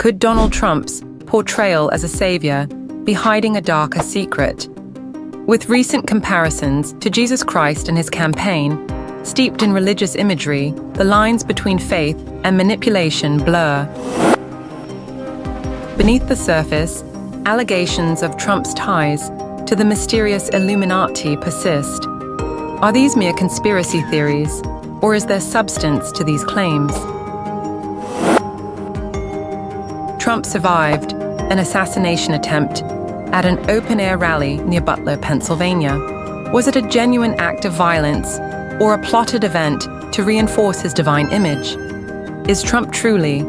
Could Donald Trump's portrayal as a savior be hiding a darker secret? With recent comparisons to Jesus Christ and his campaign, steeped in religious imagery, the lines between faith and manipulation blur. Beneath the surface, allegations of Trump's ties to the mysterious Illuminati persist. Are these mere conspiracy theories, or is there substance to these claims? Trump survived an assassination attempt at an open-air rally near Butler, Pennsylvania. Was it a genuine act of violence or a plotted event to reinforce his divine image? Is Trump truly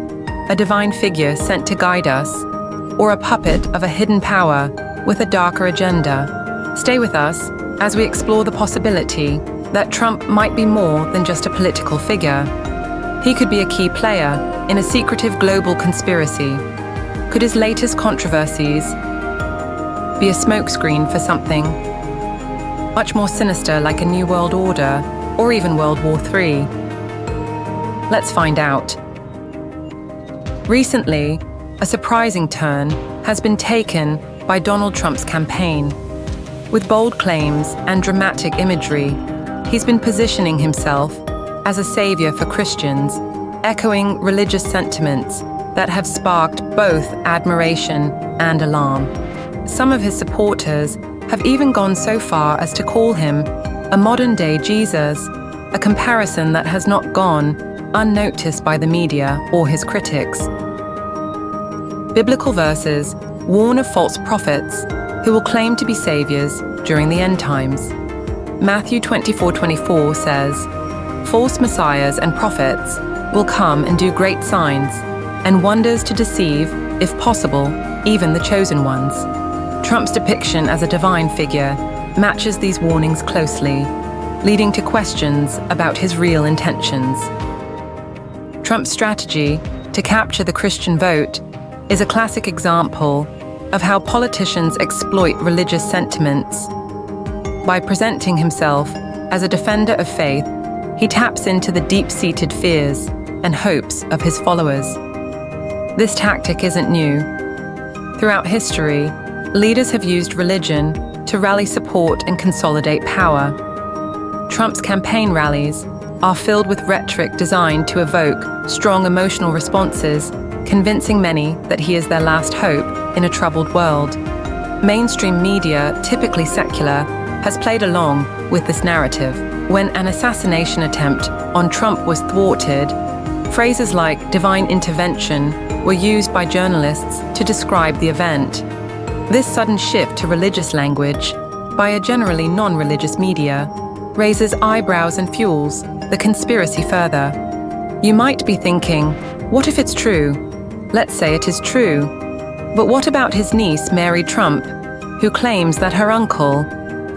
a divine figure sent to guide us, or a puppet of a hidden power with a darker agenda? Stay with us as we explore the possibility that Trump might be more than just a political figure. He could be a key player in a secretive global conspiracy. Could his latest controversies be a smokescreen for something much more sinister, like a new world order or even World War III? Let's find out. Recently, a surprising turn has been taken by Donald Trump's campaign. With bold claims and dramatic imagery, he's been positioning himself as a savior for Christians, echoing religious sentiments that have sparked both admiration and alarm. Some of his supporters have even gone so far as to call him a modern-day Jesus, a comparison that has not gone unnoticed by the media or his critics. Biblical verses warn of false prophets who will claim to be saviors during the end times. Matthew 24:24 says, "False messiahs and prophets will come and do great signs and wonders to deceive, if possible, even the chosen ones." Trump's depiction as a divine figure matches these warnings closely, leading to questions about his real intentions. Trump's strategy to capture the Christian vote is a classic example of how politicians exploit religious sentiments. By presenting himself as a defender of faith, he taps into the deep-seated fears and hopes of his followers. This tactic isn't new. Throughout history, leaders have used religion to rally support and consolidate power. Trump's campaign rallies are filled with rhetoric designed to evoke strong emotional responses, convincing many that he is their last hope in a troubled world. Mainstream media, typically secular, has played along with this narrative. When an assassination attempt on Trump was thwarted, phrases like divine intervention were used by journalists to describe the event. This sudden shift to religious language by a generally non-religious media raises eyebrows and fuels the conspiracy further. You might be thinking, what if it's true? Let's say it is true. But what about his niece, Mary Trump, who claims that her uncle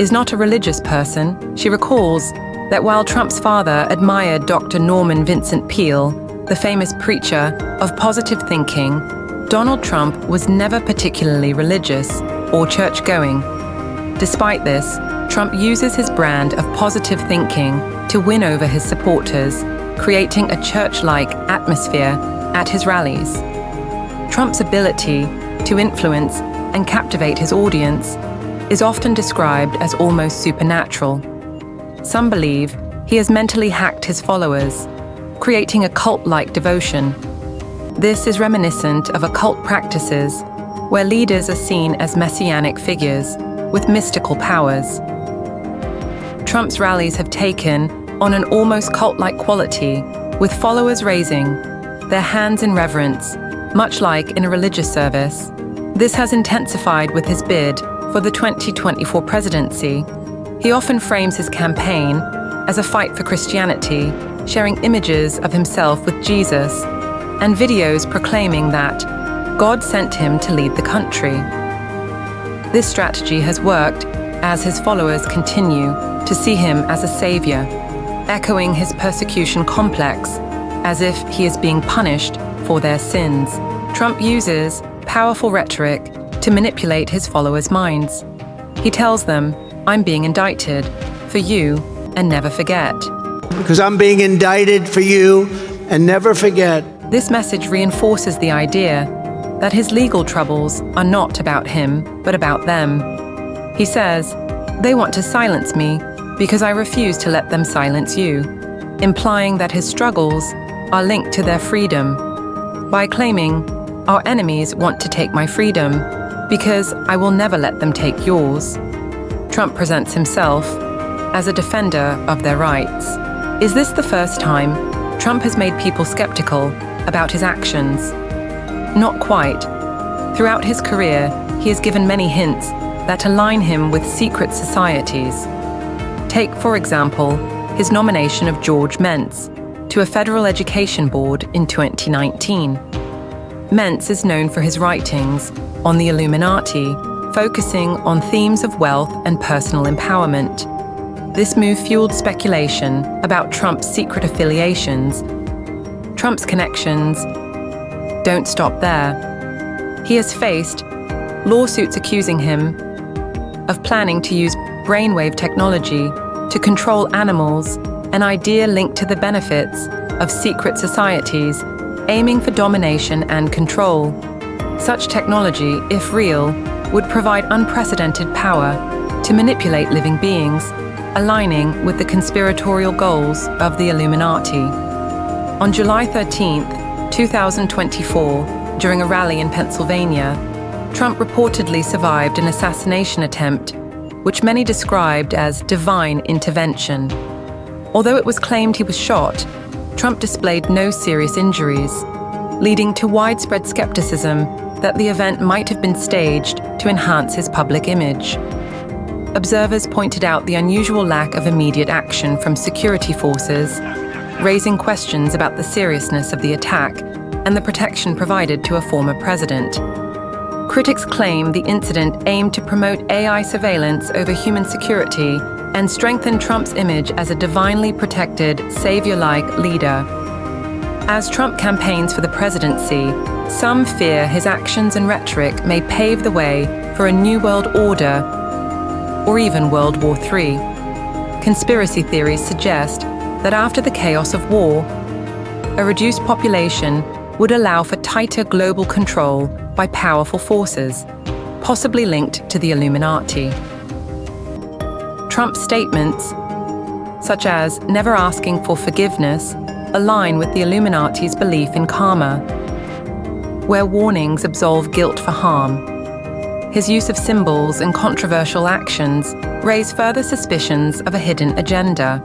is not a religious person? She recalls that while Trump's father admired Dr. Norman Vincent Peale, the famous preacher of positive thinking, Donald Trump was never particularly religious or church-going. Despite this, Trump uses his brand of positive thinking to win over his supporters, creating a church-like atmosphere at his rallies. Trump's ability to influence and captivate his audience is often described as almost supernatural. Some believe he has mentally hacked his followers, creating a cult-like devotion. This is reminiscent of occult practices where leaders are seen as messianic figures with mystical powers. Trump's rallies have taken on an almost cult-like quality, with followers raising their hands in reverence, much like in a religious service. This has intensified with his bid for the 2024 presidency. He often frames his campaign as a fight for Christianity, sharing images of himself with Jesus and videos proclaiming that God sent him to lead the country. This strategy has worked as his followers continue to see him as a savior, echoing his persecution complex as if he is being punished for their sins. Trump uses powerful rhetoric to manipulate his followers' minds. He tells them, "I'm being indicted for you, and never forget." Because I'm being indicted for you, and never forget. This message reinforces the idea that his legal troubles are not about him, but about them. He says, "They want to silence me because I refuse to let them silence you," implying that his struggles are linked to their freedom, by claiming, "Our enemies want to take my freedom because I will never let them take yours." Trump presents himself as a defender of their rights. Is this the first time Trump has made people skeptical about his actions? Not quite. Throughout his career, he has given many hints that align him with secret societies. Take, for example, his nomination of George Mentz to a federal education board in 2019. Mentz is known for his writings on the Illuminati, focusing on themes of wealth and personal empowerment. This move fueled speculation about Trump's secret affiliations. Trump's connections don't stop there. He has faced lawsuits accusing him of planning to use brainwave technology to control animals, an idea linked to the benefits of secret societies aiming for domination and control. Such technology, if real, would provide unprecedented power to manipulate living beings, aligning with the conspiratorial goals of the Illuminati. On July 13, 2024, during a rally in Pennsylvania, Trump reportedly survived an assassination attempt, which many described as divine intervention. Although it was claimed he was shot, Trump displayed no serious injuries, leading to widespread skepticism that the event might have been staged to enhance his public image. Observers pointed out the unusual lack of immediate action from security forces, raising questions about the seriousness of the attack and the protection provided to a former president. Critics claim the incident aimed to promote AI surveillance over human security and strengthen Trump's image as a divinely protected, savior-like leader. As Trump campaigns for the presidency, some fear his actions and rhetoric may pave the way for a new world order or even World War III. Conspiracy theories suggest that after the chaos of war, a reduced population would allow for tighter global control by powerful forces, possibly linked to the Illuminati. Trump's statements, such as never asking for forgiveness, align with the Illuminati's belief in karma, where warnings absolve guilt for harm. His use of symbols and controversial actions raise further suspicions of a hidden agenda.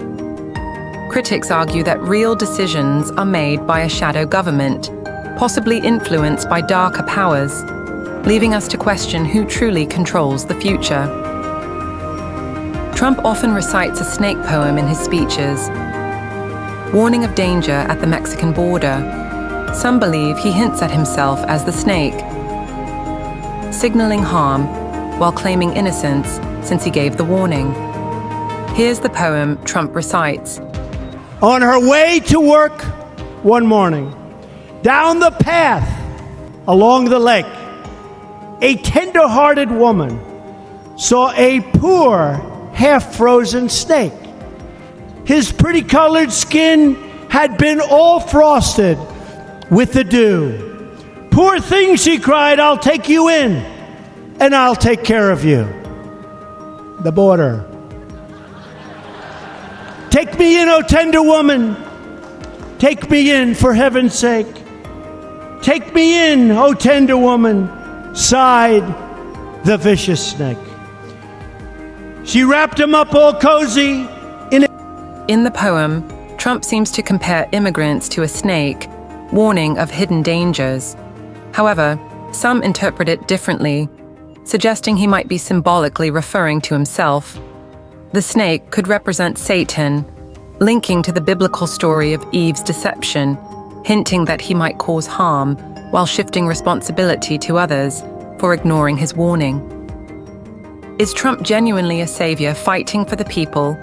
Critics argue that real decisions are made by a shadow government, possibly influenced by darker powers, leaving us to question who truly controls the future. Trump often recites a snake poem in his speeches, warning of danger at the Mexican border. Some believe he hints at himself as the snake, signaling harm while claiming innocence since he gave the warning. Here's the poem Trump recites. On her way to work one morning, down the path along the lake, a tender-hearted woman saw a poor, half-frozen snake. His pretty-colored skin had been all frosted with the dew. "Poor thing," she cried, "I'll take you in, and I'll take care of you." The border. "Take me in, O tender woman. Take me in, for heaven's sake. Take me in, O tender woman," sighed the vicious snake. She wrapped him up all cozy In the poem, Trump seems to compare immigrants to a snake, warning of hidden dangers. However, some interpret it differently, suggesting he might be symbolically referring to himself. The snake could represent Satan, linking to the biblical story of Eve's deception, hinting that he might cause harm while shifting responsibility to others for ignoring his warning. Is Trump genuinely a savior fighting for the people,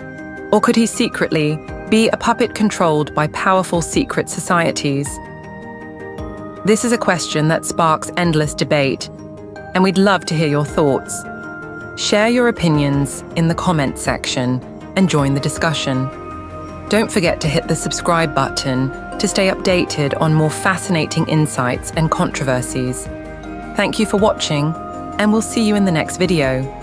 or could he secretly be a puppet controlled by powerful secret societies? This is a question that sparks endless debate, and we'd love to hear your thoughts. Share your opinions in the comments section and join the discussion. Don't forget to hit the subscribe button to stay updated on more fascinating insights and controversies. Thank you for watching, and we'll see you in the next video.